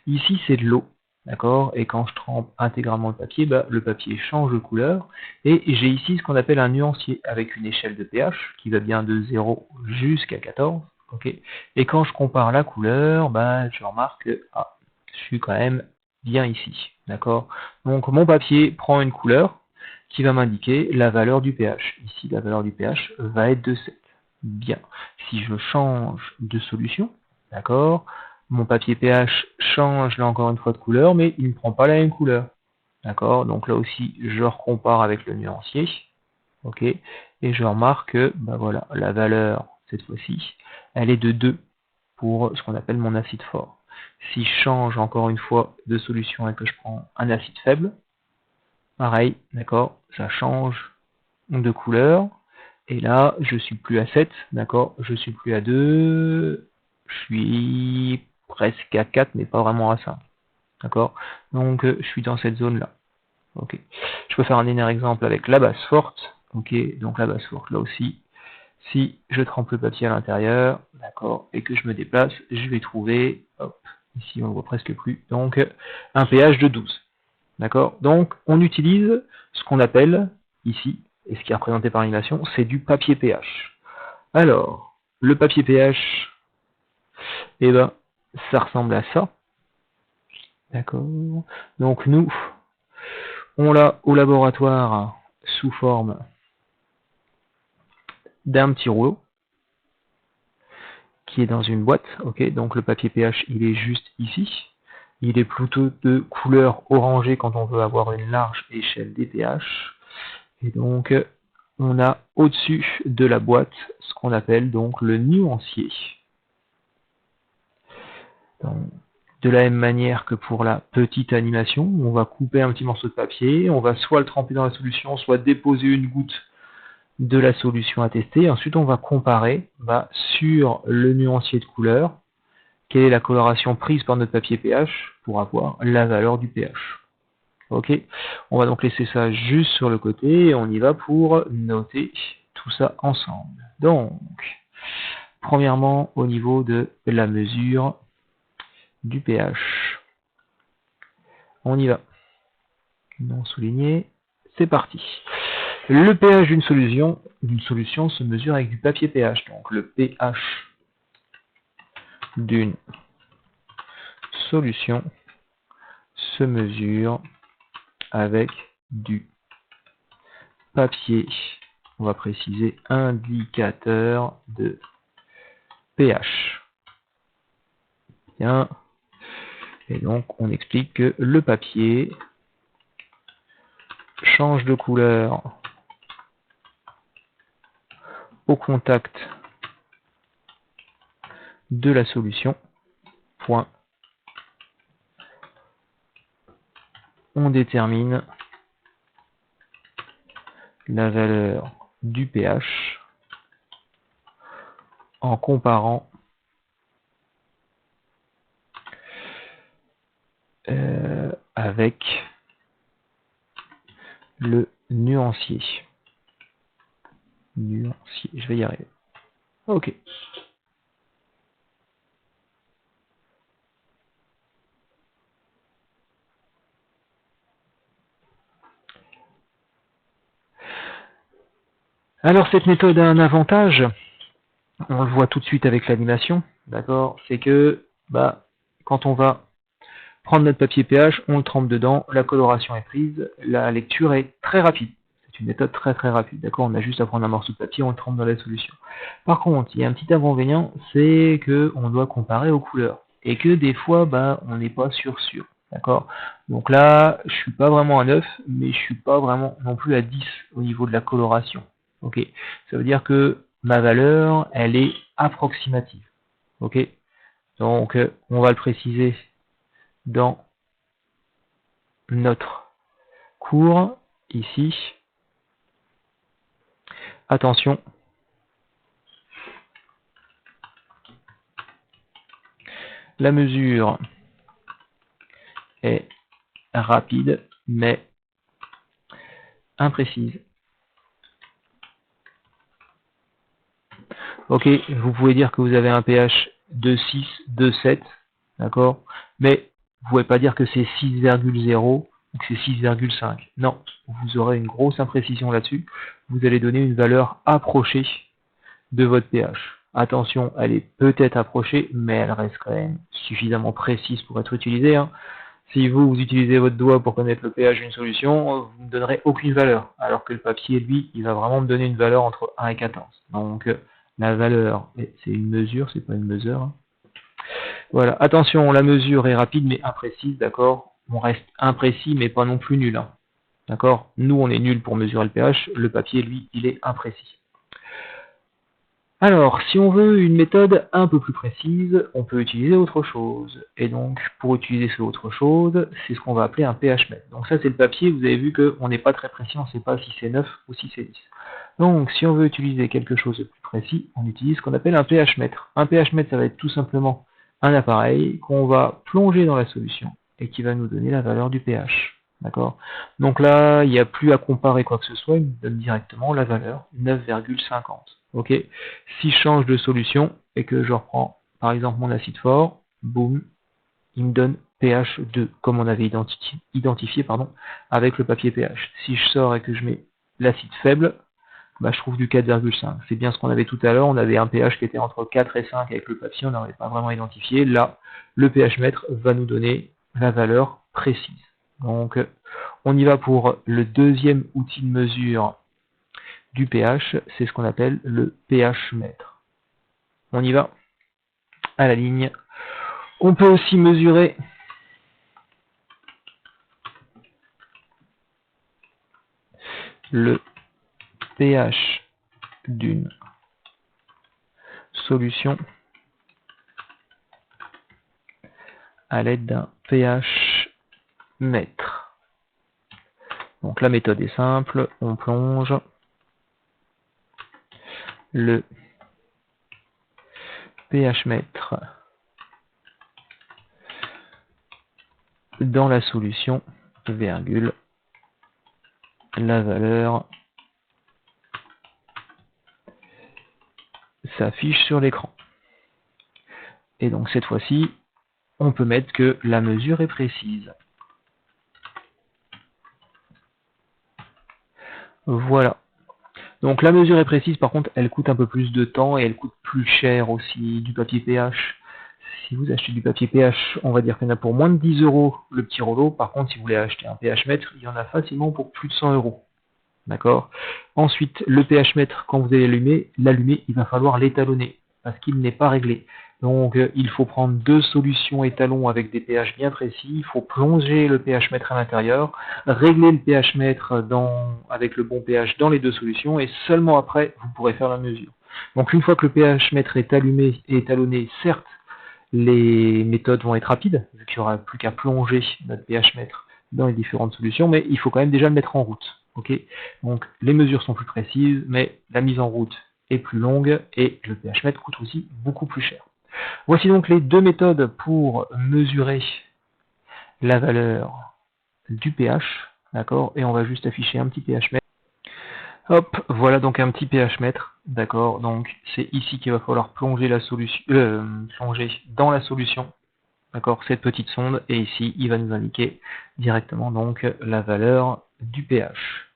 S1: Ici, c'est de l'eau, d'accord, et quand je trempe intégralement le papier change de couleur, et j'ai ici ce qu'on appelle un nuancier, avec une échelle de pH qui va bien de 0 jusqu'à 14, ok, et quand je compare la couleur, je remarque que je suis quand même bien ici, d'accord. Donc mon papier prend une couleur qui va m'indiquer la valeur du pH. Ici, la valeur du pH va être de 7. Bien. Si je change de solution, d'accord, mon papier pH change là encore une fois de couleur, mais il ne prend pas la même couleur. D'accord, donc là aussi, je recompare avec le nuancier. Ok, et je remarque que voilà, la valeur, cette fois-ci, elle est de 2 pour ce qu'on appelle mon acide fort. Si je change encore une fois de solution et que je prends un acide faible, pareil, d'accord, ça change de couleur. Et là, je suis plus à 7, d'accord, je suis plus à 2, je suis presque à 4, mais pas vraiment à 5. D'accord, donc je suis dans cette zone-là. Ok. Je peux faire un dernier exemple avec la base forte. Ok, donc la base forte, là aussi, si je trempe le papier à l'intérieur, d'accord, et que je me déplace, je vais trouver, hop, ici on ne voit presque plus, donc un pH de 12. D'accord, donc on utilise ce qu'on appelle ici, et ce qui est représenté par l'animation, c'est du papier pH. Alors, le papier pH, ça ressemble à ça. D'accord. Donc nous, on l'a au laboratoire sous forme d'un petit rouleau qui est dans une boîte. Ok, donc le papier pH, il est juste ici. Il est plutôt de couleur orangée quand on veut avoir une large échelle des pH. Et donc, on a au-dessus de la boîte ce qu'on appelle donc le nuancier. Donc, de la même manière que pour la petite animation, on va couper un petit morceau de papier, on va soit le tremper dans la solution, soit déposer une goutte de la solution à tester. Ensuite, on va comparer sur le nuancier de couleur, quelle est la coloration prise par notre papier pH pour avoir la valeur du pH. Ok, on va donc laisser ça juste sur le côté et on y va pour noter tout ça ensemble. Donc, premièrement, au niveau de la mesure du pH. On y va. Non souligné, c'est parti. Le pH d'une solution se mesure avec du papier pH. Donc le pH d'une solution se mesure avec du papier, on va préciser, indicateur de pH. Bien. Et donc on explique que le papier change de couleur au contact de la solution, point, on détermine la valeur du pH en comparant avec le nuancier. Je vais y arriver. Ok. Alors cette méthode a un avantage, on le voit tout de suite avec l'animation, d'accord, c'est que quand on va prendre notre papier pH, on le trempe dedans, la coloration est prise, la lecture est très rapide. C'est une méthode très très rapide, d'accord, on a juste à prendre un morceau de papier, on le trempe dans la solution. Par contre, il y a un petit inconvénient, c'est que on doit comparer aux couleurs, et que des fois, on n'est pas sûr. D'accord. Donc là, je suis pas vraiment à 9, mais je suis pas vraiment non plus à 10 au niveau de la coloration. Ok. Ça veut dire que ma valeur, elle est approximative. Ok. Donc, on va le préciser dans notre cours ici. Attention. La mesure est rapide, mais imprécise. Ok, vous pouvez dire que vous avez un pH de 6, de 7, d'accord, mais vous ne pouvez pas dire que c'est 6,0 ou que c'est 6,5. Non, vous aurez une grosse imprécision là-dessus. Vous allez donner une valeur approchée de votre pH. Attention, elle est peut-être approchée, mais elle reste quand même suffisamment précise pour être utilisée. Si vous utilisez votre doigt pour connaître le pH d'une solution, vous ne donnerez aucune valeur, alors que le papier, lui, il va vraiment me donner une valeur entre 1 et 14. Donc, la valeur, c'est une mesure, c'est pas une mesure. Voilà, attention, la mesure est rapide mais imprécise, d'accord. On reste imprécis mais pas non plus nul. D'accord. Nous, on est nul pour mesurer le pH, le papier, lui, il est imprécis. Alors, si on veut une méthode un peu plus précise, on peut utiliser autre chose. Et donc, pour utiliser ce autre chose, c'est ce qu'on va appeler un pH mètre. Donc ça, c'est le papier, vous avez vu qu'on n'est pas très précis, on ne sait pas si c'est 9 ou si c'est 10. Donc, si on veut utiliser quelque chose de plus précis, on utilise ce qu'on appelle un pH mètre. Un pH mètre, ça va être tout simplement un appareil qu'on va plonger dans la solution et qui va nous donner la valeur du pH. D'accord. Donc là, il n'y a plus à comparer quoi que ce soit, il nous donne directement la valeur 9,50. Ok. Si je change de solution et que je reprends par exemple mon acide fort, boum, il me donne pH 2, comme on avait identifié avec le papier pH. Si je sors et que je mets l'acide faible, je trouve du 4,5. C'est bien ce qu'on avait tout à l'heure, on avait un pH qui était entre 4 et 5 avec le papier, on n'avait pas vraiment identifié. Là, le pH mètre va nous donner la valeur précise. Donc, on y va pour le deuxième outil de mesure du pH, c'est ce qu'on appelle le pH mètre. On y va à la ligne. On peut aussi mesurer le pH d'une solution à l'aide d'un pH mètre. Donc la méthode est simple, on plonge le pH mètre dans la solution, virgule, la valeur s'affiche sur l'écran. Et donc cette fois-ci, on peut mettre que la mesure est précise. Voilà. Donc la mesure est précise, par contre, elle coûte un peu plus de temps et elle coûte plus cher aussi du papier pH. Si vous achetez du papier pH, on va dire qu'il y en a pour moins de 10 € le petit rouleau. Par contre, si vous voulez acheter un pH mètre, il y en a facilement pour plus de 100 €. D'accord. Ensuite, le pH mètre, quand vous allez l'allumer, il va falloir l'étalonner parce qu'il n'est pas réglé. Donc, il faut prendre deux solutions étalons avec des pH bien précis. Il faut plonger le pH mètre à l'intérieur, régler le pH mètre avec le bon pH dans les deux solutions et seulement après, vous pourrez faire la mesure. Donc une fois que le pH mètre est allumé et étalonné, certes, les méthodes vont être rapides, vu qu'il n'y aura plus qu'à plonger notre pH mètre dans les différentes solutions, mais il faut quand même déjà le mettre en route. Okay, donc les mesures sont plus précises, mais la mise en route est plus longue et le pH mètre coûte aussi beaucoup plus cher. Voici donc les deux méthodes pour mesurer la valeur du pH, d'accord, et on va juste afficher un petit pH mètre. Hop, voilà donc un petit pH mètre, d'accord, donc c'est ici qu'il va falloir plonger la solution, plonger dans la solution, d'accord, cette petite sonde, et ici il va nous indiquer directement donc la valeur du pH.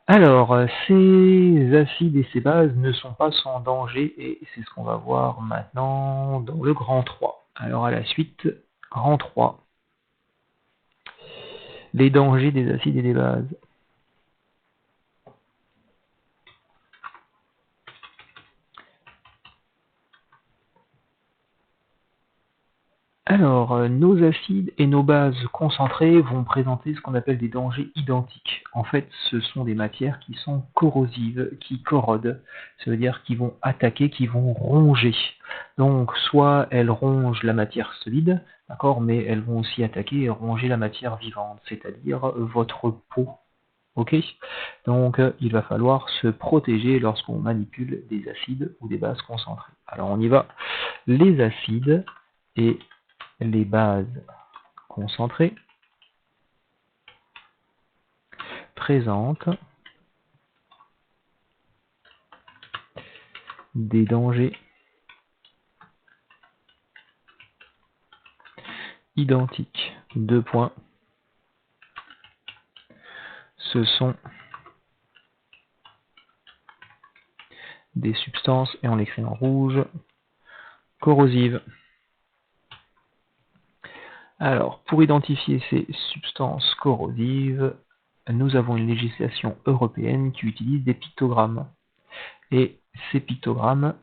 S1: Alors, ces acides et ces bases ne sont pas sans danger, et c'est ce qu'on va voir maintenant dans le grand 3. Alors à la suite, grand 3, les dangers des acides et des bases. Alors, nos acides et nos bases concentrées vont présenter ce qu'on appelle des dangers identiques. En fait, ce sont des matières qui sont corrosives, qui corrodent. Ça veut dire qu'ils vont attaquer, qu'ils vont ronger. Donc, soit elles rongent la matière solide, d'accord, mais elles vont aussi attaquer et ronger la matière vivante, c'est-à-dire votre peau. Ok, donc il va falloir se protéger lorsqu'on manipule des acides ou des bases concentrées. Alors on y va. Les acides et les bases concentrées présentent des dangers identiques. Deux points. Ce sont des substances, et on l'écrit en rouge, corrosives. Alors, pour identifier ces substances corrosives, nous avons une législation européenne qui utilise des pictogrammes. Et ces pictogrammes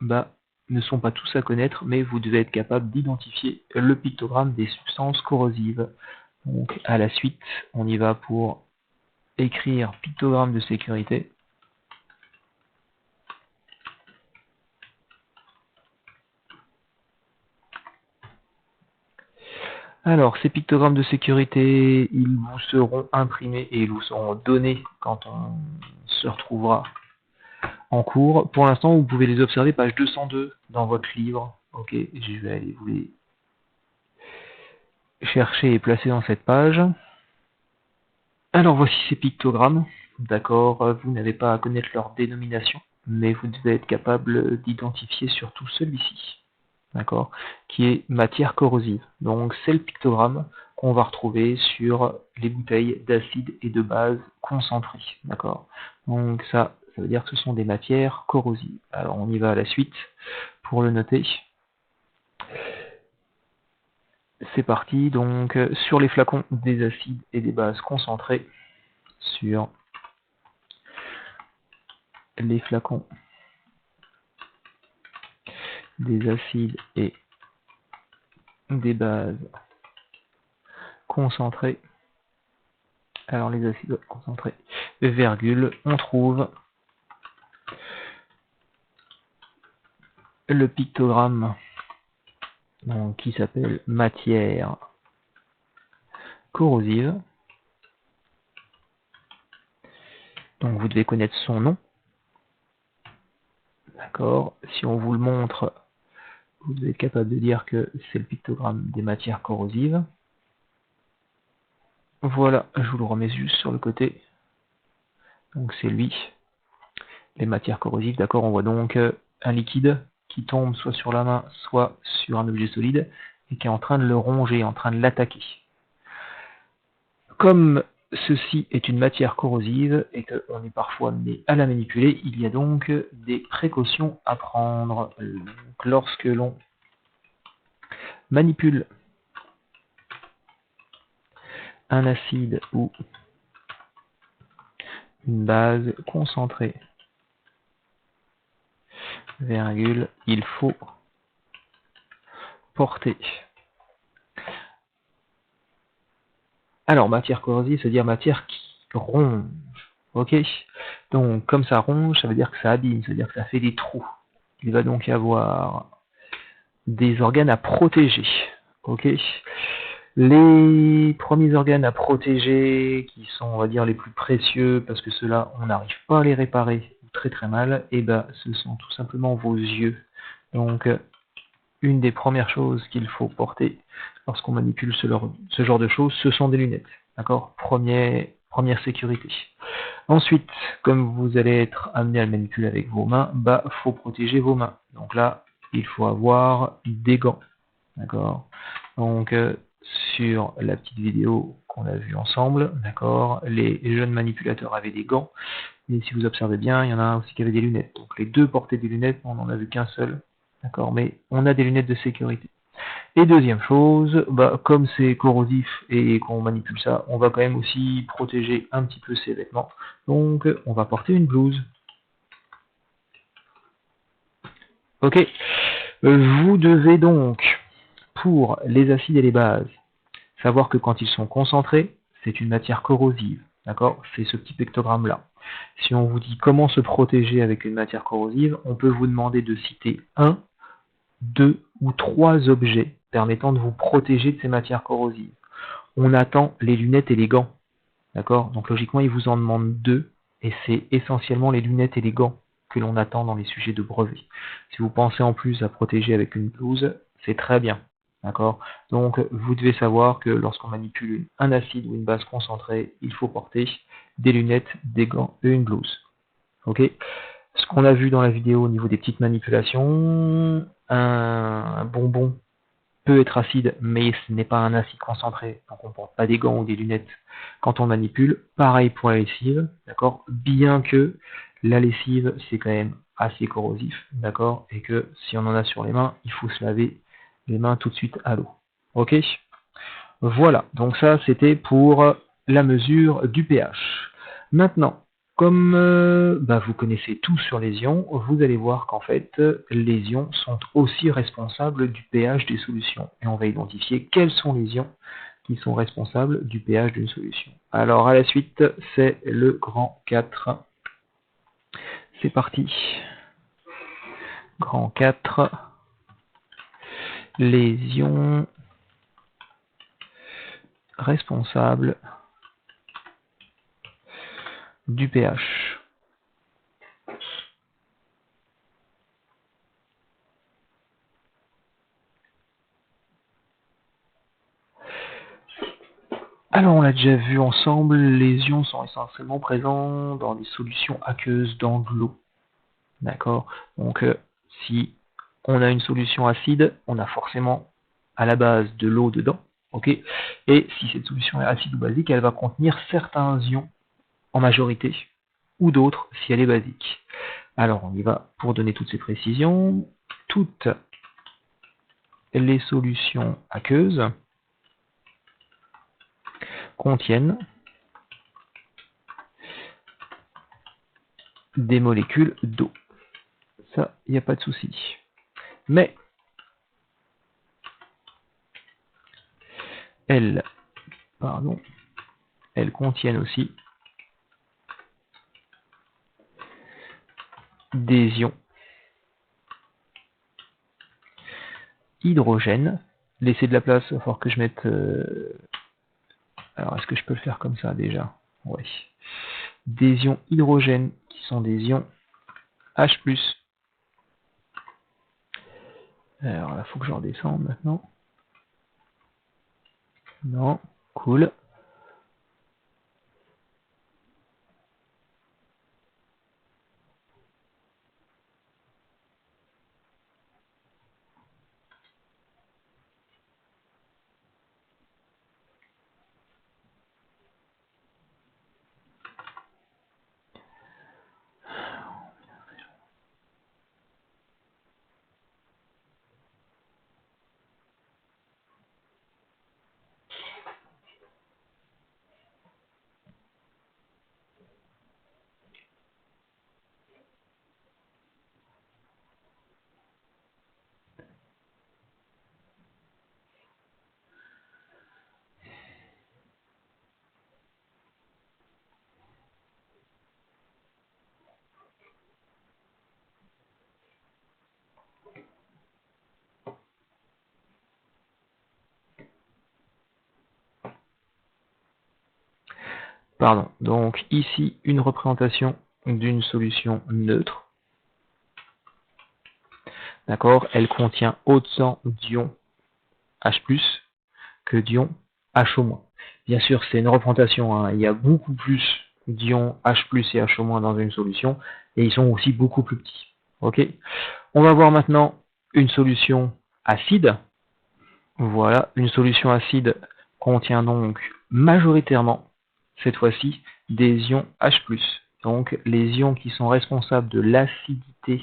S1: ne sont pas tous à connaître, mais vous devez être capable d'identifier le pictogramme des substances corrosives. Donc à la suite, on y va pour écrire pictogramme de sécurité. Alors, ces pictogrammes de sécurité, ils vous seront imprimés et ils vous seront donnés quand on se retrouvera en cours. Pour l'instant, vous pouvez les observer page 202 dans votre livre. Ok, je vais aller vous les chercher et placer dans cette page. Alors voici ces pictogrammes. D'accord, vous n'avez pas à connaître leur dénomination, mais vous devez être capable d'identifier surtout celui-ci. D'accord, qui est matière corrosive. Donc c'est le pictogramme qu'on va retrouver sur les bouteilles d'acide et de base concentrées. D'accord, donc ça veut dire que ce sont des matières corrosives. Alors on y va à la suite pour le noter. C'est parti, donc sur les flacons des acides et des bases concentrées, sur les flacons des acides et des bases concentrées. Alors les acides concentrés, virgule, on trouve le pictogramme donc, qui s'appelle matière corrosive. Donc vous devez connaître son nom. D'accord. Si on vous le montre, vous devez être capable de dire que c'est le pictogramme des matières corrosives. Voilà, je vous le remets juste sur le côté. Donc c'est lui. Les matières corrosives, d'accord, on voit donc un liquide qui tombe soit sur la main, soit sur un objet solide, et qui est en train de le ronger, en train de l'attaquer. Comme ceci est une matière corrosive et qu'on est parfois amené à la manipuler, il y a donc des précautions à prendre. Donc, lorsque l'on manipule un acide ou une base concentrée, virgule, il faut porter. Alors, matière corrosive, c'est-à-dire matière qui ronge. Ok. Donc, comme ça ronge, ça veut dire que ça abîme, ça veut dire que ça fait des trous. Il va donc y avoir des organes à protéger. Ok. Les premiers organes à protéger, qui sont, on va dire, les plus précieux, parce que ceux-là, on n'arrive pas à les réparer très très mal, et ben, ce sont tout simplement vos yeux. Donc, une des premières choses qu'il faut porter lorsqu'on manipule ce genre de choses, ce sont des lunettes. D'accord ? Première sécurité. Ensuite, comme vous allez être amené à le manipuler avec vos mains, bah, faut protéger vos mains. Donc là, il faut avoir des gants. D'accord ? Donc, sur la petite vidéo qu'on a vue ensemble, d'accord, les jeunes manipulateurs avaient des gants, mais si vous observez bien, il y en a un aussi qui avait des lunettes. Donc les deux portaient des lunettes, on n'en a vu qu'un seul, d'accord, mais on a des lunettes de sécurité. Et deuxième chose, bah, comme c'est corrosif et qu'on manipule ça, on va quand même aussi protéger un petit peu ses vêtements. Donc on va porter une blouse. Ok. Vous devez donc, pour les acides et les bases, savoir que quand ils sont concentrés, c'est une matière corrosive. D'accord ? C'est ce petit pictogramme-là. Si on vous dit comment se protéger avec une matière corrosive, on peut vous demander de citer 1, 2 ou 3 objets permettant de vous protéger de ces matières corrosives. On attend les lunettes et les gants. D'accord ? Donc logiquement, il vous en demande 2, et c'est essentiellement les lunettes et les gants que l'on attend dans les sujets de brevet. Si vous pensez en plus à protéger avec une blouse, c'est très bien. D'accord ? Donc vous devez savoir que lorsqu'on manipule un acide ou une base concentrée, il faut porter des lunettes, des gants et une blouse. Ok ? Ce qu'on a vu dans la vidéo au niveau des petites manipulations, un bonbon peut être acide, mais ce n'est pas un acide concentré, donc on ne porte pas des gants ou des lunettes quand on manipule. Pareil pour la lessive, d'accord, bien que la lessive, c'est quand même assez corrosif, d'accord, et que si on en a sur les mains, il faut se laver les mains tout de suite à l'eau. Ok ? Voilà, donc ça c'était pour la mesure du pH. Maintenant, comme vous connaissez tout sur les ions, vous allez voir qu'en fait, les ions sont aussi responsables du pH des solutions. Et on va identifier quels sont les ions qui sont responsables du pH d'une solution. Alors à la suite, c'est le grand 4. C'est parti. Grand 4. Les ions responsables du pH. Alors, on l'a déjà vu ensemble, les ions sont essentiellement présents dans des solutions aqueuses dans de l'eau. D'accord ? Donc, si on a une solution acide, on a forcément à la base de l'eau dedans. Ok ? Et si cette solution est acide ou basique, elle va contenir certains ions en majorité, ou d'autres si elle est basique. Alors, on y va pour donner toutes ces précisions. Toutes les solutions aqueuses contiennent des molécules d'eau. Ça, il n'y a pas de souci. Mais elles contiennent aussi des ions hydrogène. Laissez de la place, il va falloir que je mette... Alors, est-ce que je peux le faire comme ça déjà ? Oui. Des ions hydrogène qui sont des ions H+. Alors là, il faut que je redescende maintenant. Non, cool. Pardon. Donc ici, une représentation d'une solution neutre. D'accord? Elle contient autant d'ions H+, que d'ions HO-. Bien sûr, c'est une représentation, hein. Il y a beaucoup plus d'ions H+, et HO- dans une solution, et ils sont aussi beaucoup plus petits. Ok? On va voir maintenant une solution acide. Voilà, une solution acide contient donc majoritairement, cette fois-ci, des ions H+. Donc, les ions qui sont responsables de l'acidité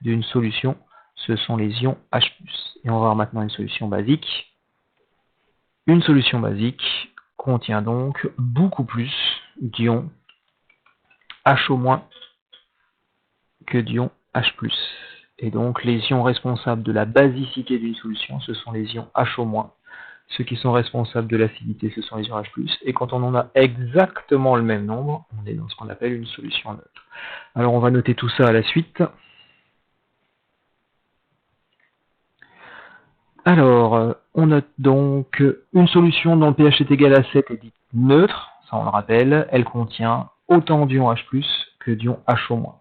S1: d'une solution, ce sont les ions H+. Et on va voir maintenant une solution basique. Une solution basique contient donc beaucoup plus d'ions HO- que d'ions H+. Et donc, les ions responsables de la basicité d'une solution, ce sont les ions HO-. Ceux qui sont responsables de l'acidité, ce sont les ions H+. Et quand on en a exactement le même nombre, on est dans ce qu'on appelle une solution neutre. Alors, on va noter tout ça à la suite. Alors, on note donc une solution dont le pH est égal à 7 est dite neutre. Ça, on le rappelle. Elle contient autant d'ions H+, que d'ions HO-.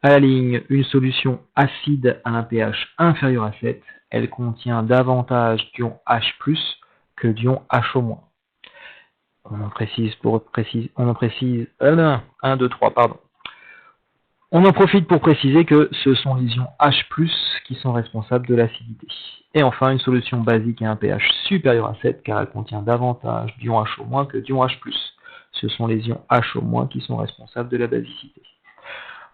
S1: À la ligne, une solution acide à un pH inférieur à 7, elle contient davantage d'ions H+, que d'ions HO-. On en précise pour préciser, 1, 2, 3, pardon. On en profite pour préciser que ce sont les ions H+, qui sont responsables de l'acidité. Et enfin, une solution basique à un pH supérieur à 7, car elle contient davantage d'ions HO- que d'ions H+. Ce sont les ions HO- qui sont responsables de la basicité.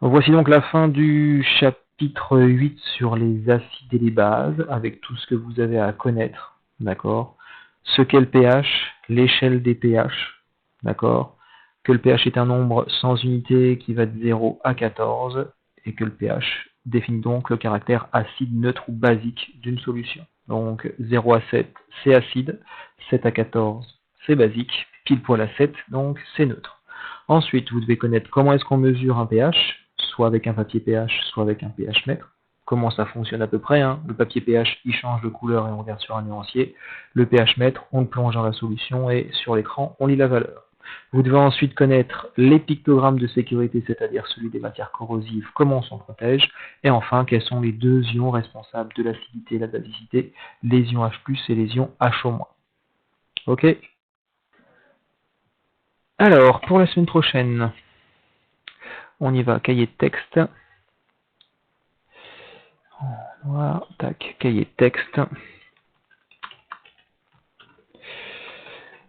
S1: Voici donc la fin du chapitre 8 sur les acides et les bases, avec tout ce que vous avez à connaître, d'accord? Ce qu'est le pH, l'échelle des pH, d'accord? Que le pH est un nombre sans unité qui va de 0 à 14, et que le pH définit donc le caractère acide, neutre ou basique d'une solution. Donc 0 à 7, c'est acide, 7 à 14, c'est basique, pile poil à 7, donc c'est neutre. Ensuite, vous devez connaître comment est-ce qu'on mesure un pH, soit avec un papier pH, soit avec un pH mètre. Comment ça fonctionne à peu près, hein. Le papier pH, il change de couleur et on regarde sur un nuancier. Le pH mètre, on le plonge dans la solution et sur l'écran, on lit la valeur. Vous devez ensuite connaître les pictogrammes de sécurité, c'est-à-dire celui des matières corrosives, comment on s'en protège. Et enfin, quels sont les deux ions responsables de l'acidité et la basicité, les ions H+, et les ions HO-. Ok? Alors, pour la semaine prochaine, on y va, cahier de texte. Voilà, tac, cahier de texte.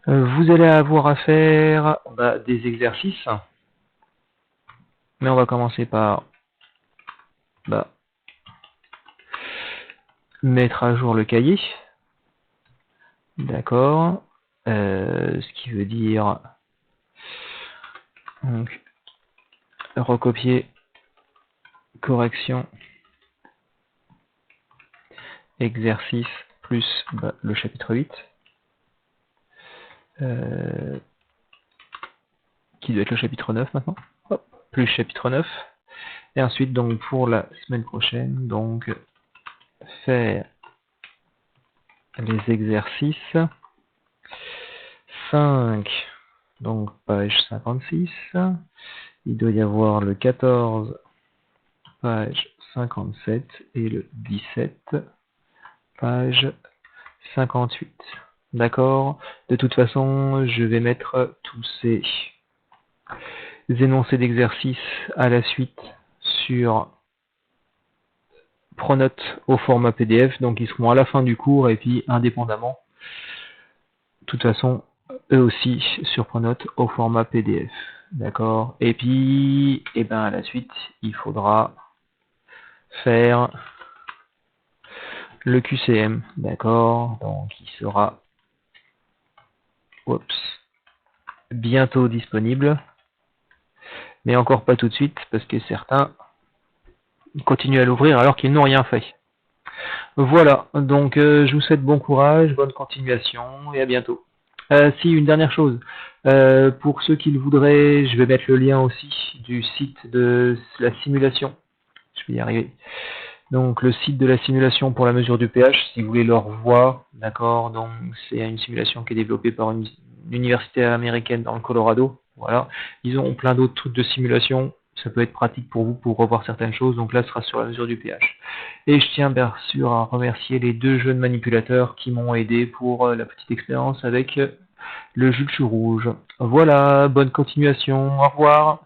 S1: Vous allez avoir à faire des exercices. Mais on va commencer par mettre à jour le cahier. D'accord. Ce qui veut dire donc, recopier, correction, exercice, plus le chapitre 8. Qui doit être le chapitre 9 maintenant. Hop, plus chapitre 9. Et ensuite, donc, pour la semaine prochaine, donc, faire les exercices 5, donc page 56. Il doit y avoir le 14, page 57, et le 17, page 58. D'accord? De toute façon, je vais mettre tous ces énoncés d'exercices à la suite sur Pronote au format PDF, donc ils seront à la fin du cours et puis indépendamment, de toute façon, eux aussi sur Pronote au format PDF. D'accord? Et puis, à la suite, il faudra faire le QCM. D'accord? Donc, il sera bientôt disponible, mais encore pas tout de suite parce que certains continuent à l'ouvrir alors qu'ils n'ont rien fait. Voilà, donc je vous souhaite bon courage, bonne continuation et à bientôt. Si, une dernière chose. Pour ceux qui le voudraient, je vais mettre le lien aussi du site de la simulation. Je vais y arriver. Donc le site de la simulation pour la mesure du pH, si vous voulez le revoir, d'accord. Donc c'est une simulation qui est développée par une université américaine dans le Colorado. Voilà. Ils ont plein d'autres trucs de simulation. Ça peut être pratique pour vous pour revoir certaines choses. Donc là, ce sera sur la mesure du pH. Et je tiens bien sûr à remercier les deux jeunes manipulateurs qui m'ont aidé pour la petite expérience avec le jus de chou rouge. Voilà, bonne continuation. Au revoir.